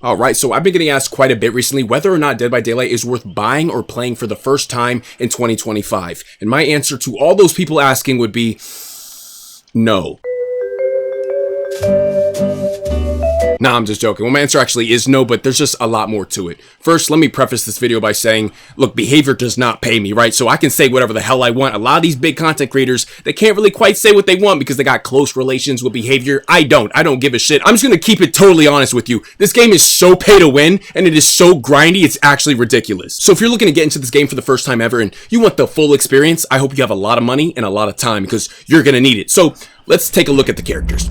Alright, so I've been getting asked quite a bit recently whether or not Dead by Daylight is worth buying or playing for the first time in 2025. And my answer to all those people asking would be no. Nah, I'm just joking. Well, my answer actually is no, but there's just a lot more to it. First, let me preface this video by saying, look, behavior does not pay me, right? So I can say whatever the hell I want. A lot of these big content creators, they can't really quite say what they want because they got close relations with behavior. I don't give a shit. I'm just gonna keep it totally honest with you. This game is so pay to win, and it is so grindy, it's actually ridiculous. So if you're looking to get into this game for the first time ever and you want the full experience, I hope you have a lot of money and a lot of time because you're gonna need it. So let's take a look at the characters.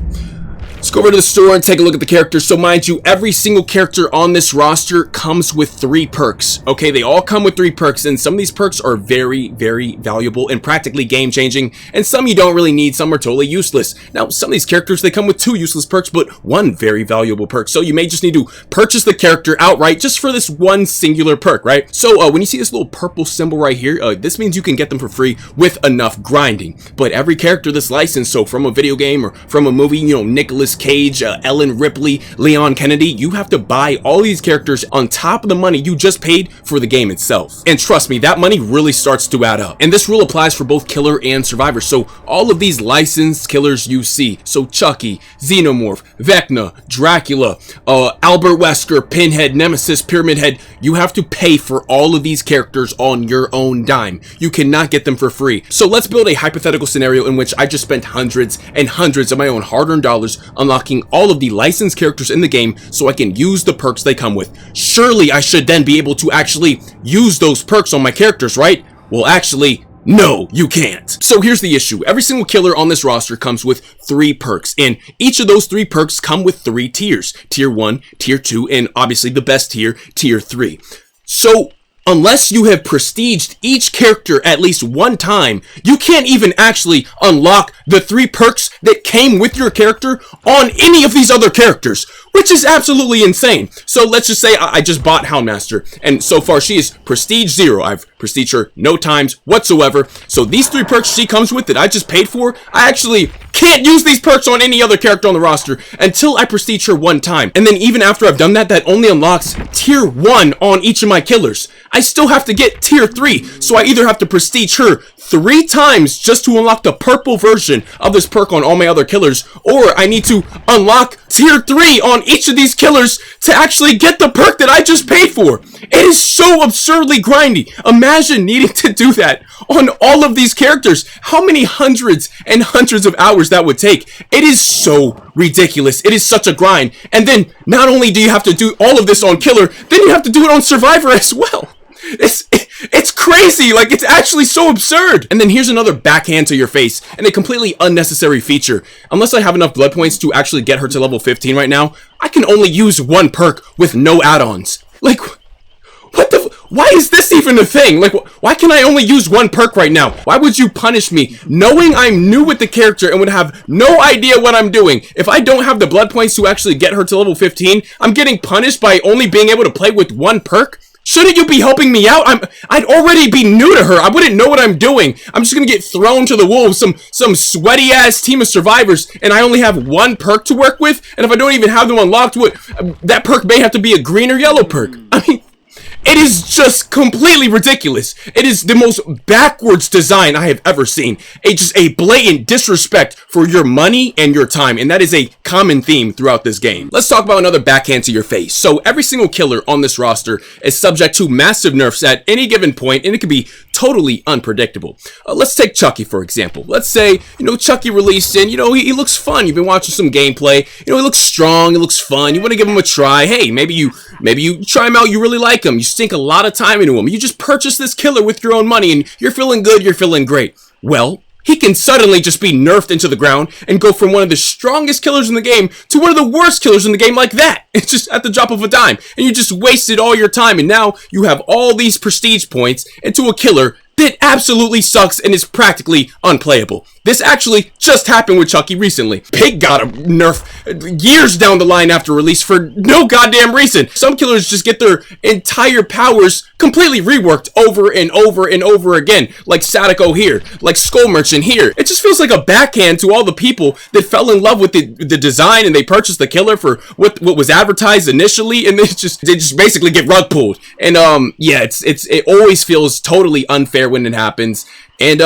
Let's go over to the store and take a look at the characters. So mind you, every single character on this roster comes with 3 perks. Okay, they all come with 3 perks, and some of these perks are very, very valuable and practically game-changing, and some you don't really need, some are totally useless. Now, some of these characters, they come with 2 useless perks, but 1 very valuable perk. So you may just need to purchase the character outright just for this 1 singular perk, right? So when you see this little purple symbol right here, this means you can get them for free with enough grinding. But every character that's licensed, so from a video game or from a movie, you know, Nicolas Cage, Ellen Ripley, Leon Kennedy, you have to buy all these characters on top of the money you just paid for the game itself. And trust me, that money really starts to add up. And this rule applies for both killer and survivor. So all of these licensed killers you see, so Chucky, Xenomorph, Vecna, Dracula, Albert Wesker, Pinhead, Nemesis, Pyramid Head, you have to pay for all of these characters on your own dime. You cannot get them for free. So let's build a hypothetical scenario in which I just spent hundreds and hundreds of my own hard-earned dollars unlocking all of the licensed characters in the game so I can use the perks they come with. Surely I should then be able to actually use those perks on my characters, right? Well, actually, no, you can't. So here's the issue. Every single killer on this roster comes with 3 perks, and each of those 3 perks come with 3 tiers. Tier 1, Tier 2, and obviously the best tier, Tier 3. So unless you have prestiged each character at least 1 time, you can't even actually unlock the 3 perks that came with your character on any of these other characters, which is absolutely insane. So let's just say I just bought Houndmaster, and so far she is prestige 0. I've prestiged her no times whatsoever. So these 3 perks she comes with that I just paid for, I actually can't use these perks on any other character on the roster until I prestige her 1 time. And then even after I've done that, that only unlocks Tier 1 on each of my killers. I still have to get Tier 3, so I either have to prestige her 3 times just to unlock the purple version of this perk on all my other killers, or I need to unlock Tier 3 on each of these killers to actually get the perk that I just paid for. It is so absurdly grindy. Imagine needing to do that on all of these characters. How many hundreds and hundreds of hours that would take. It is so ridiculous. It is such a grind. And then not only do you have to do all of this on killer, then you have to do it on survivor as well. It's crazy. Like, it's actually so absurd. And then here's another backhand to your face and a completely unnecessary feature. Unless I have enough blood points to actually get her to level 15 right now, I can only use 1 perk with no add-ons. Like, what the why is this even a thing? Like, why can I only use 1 perk right now? Why would you punish me knowing I'm new with the character and would have no idea what I'm doing? If I don't have the blood points to actually get her to level 15, I'm getting punished by only being able to play with 1 perk? Shouldn't you be helping me out? I'd already be new to her. I wouldn't know what I'm doing. I'm just gonna get thrown to the wolves, some sweaty ass team of survivors, and I only have 1 perk to work with. And if I don't even have them unlocked, that perk may have to be a green or yellow perk. I mean, it is just completely ridiculous. It is the most backwards design I have ever seen. Just a blatant disrespect for your money and your time, and that is a common theme throughout this game. Let's talk about another backhand to your face. So every single killer on this roster is subject to massive nerfs at any given point, and it can be totally unpredictable. Let's take Chucky, for example. Let's say, Chucky released and, he looks fun. You've been watching some gameplay. He looks strong. He looks fun. You want to give him a try. Hey, maybe you try him out. You really like him. You sink a lot of time into him. You just purchase this killer with your own money and you're feeling good. You're feeling great. Well, he can suddenly just be nerfed into the ground and go from one of the strongest killers in the game to one of the worst killers in the game like that. It's just at the drop of a dime. And you just wasted all your time. And now you have all these prestige points into a killer that absolutely sucks and is practically unplayable. This actually just happened with Chucky recently. Pig got a nerf years down the line after release for no goddamn reason. Some killers just get their entire powers completely reworked over and over and over again. Like Sadako here, like Skull Merchant here. It just feels like a backhand to all the people that fell in love with the design and they purchased the killer for what was advertised initially, and they just basically get rug pulled. And yeah, it always feels totally unfair when it happens. And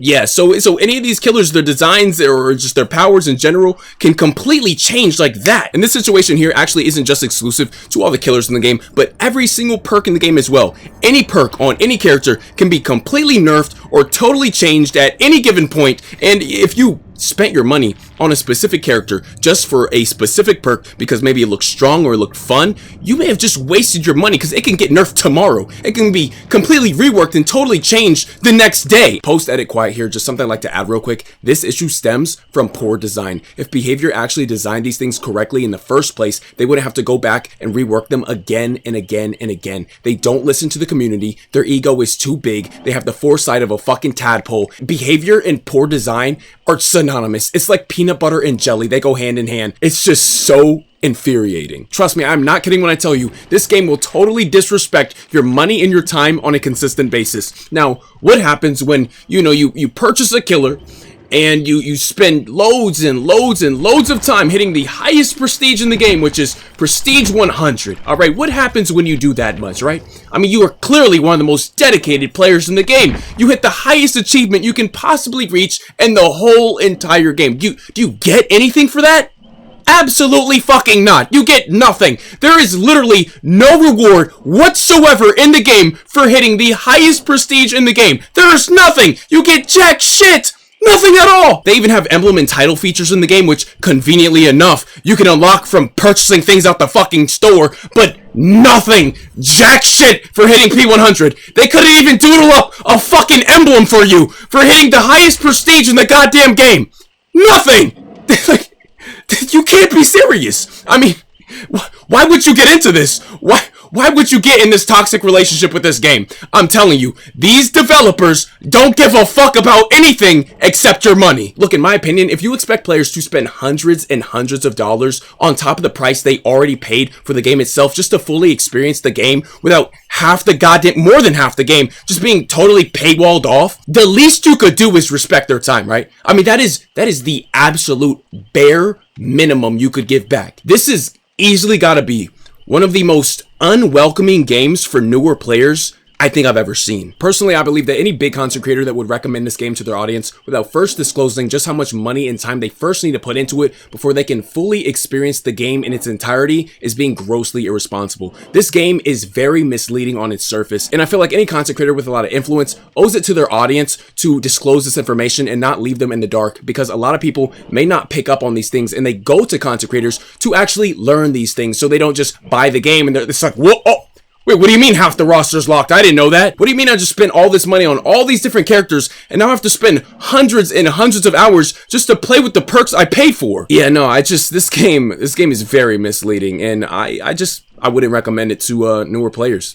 yeah, so any of these killers, their designs or just their powers in general can completely change like that. And this situation here actually isn't just exclusive to all the killers in the game, but every single perk in the game as well. Any perk on any character can be completely nerfed or totally changed at any given point. And if you spent your money on a specific character just for a specific perk because maybe it looked strong or it looked fun, you may have just wasted your money because it can get nerfed tomorrow. It can be completely reworked and totally changed the next day. Post edit quiet here, just something I'd like to add real quick. This issue stems from poor design. If Behavior actually designed these things correctly in the first place, they wouldn't have to go back and rework them again and again and again. They don't listen to the community. Their ego is too big. They have the foresight of a fucking tadpole. Behavior and poor design are synonymous. It's like peanut butter and jelly. They go hand in hand. It's just so infuriating. Trust me, I'm not kidding when I tell you this game will totally disrespect your money and your time on a consistent basis. Now, what happens when you purchase a killer and you spend loads and loads and loads of time hitting the highest prestige in the game, which is prestige 100. All right, what happens when you do that much, right? I mean, you are clearly one of the most dedicated players in the game. You hit the highest achievement you can possibly reach in the whole entire game. Do you get anything for that? Absolutely fucking not. You get nothing. There is literally no reward whatsoever in the game for hitting the highest prestige in the game. There is nothing. You get jack shit. Nothing at all! They even have emblem and title features in the game, which, conveniently enough, you can unlock from purchasing things out the fucking store, but nothing! Jack shit for hitting P100! They couldn't even doodle up a fucking emblem for you for hitting the highest prestige in the goddamn game! Nothing! You can't be serious! I mean, why would you get into this? Why would you get in this toxic relationship with this game? I'm telling you, these developers don't give a fuck about anything except your money. Look, in my opinion, if you expect players to spend hundreds and hundreds of dollars on top of the price they already paid for the game itself just to fully experience the game without more than half the game just being totally paywalled off, the least you could do is respect their time, right? I mean, that is the absolute bare minimum you could give back. This is easily gotta be one of the most unwelcoming games for newer players I think I've ever seen. Personally, I believe that any big content creator that would recommend this game to their audience without first disclosing just how much money and time they first need to put into it before they can fully experience the game in its entirety is being grossly irresponsible. This game is very misleading on its surface, and I feel like any content creator with a lot of influence owes it to their audience to disclose this information and not leave them in the dark, because a lot of people may not pick up on these things and they go to content creators to actually learn these things so they don't just buy the game and it's like, whoa, oh, wait, what do you mean half the roster's locked? I didn't know that. What do you mean I just spent all this money on all these different characters and now I have to spend hundreds and hundreds of hours just to play with the perks I paid for? Yeah, no, this game is very misleading, and I wouldn't recommend it to newer players.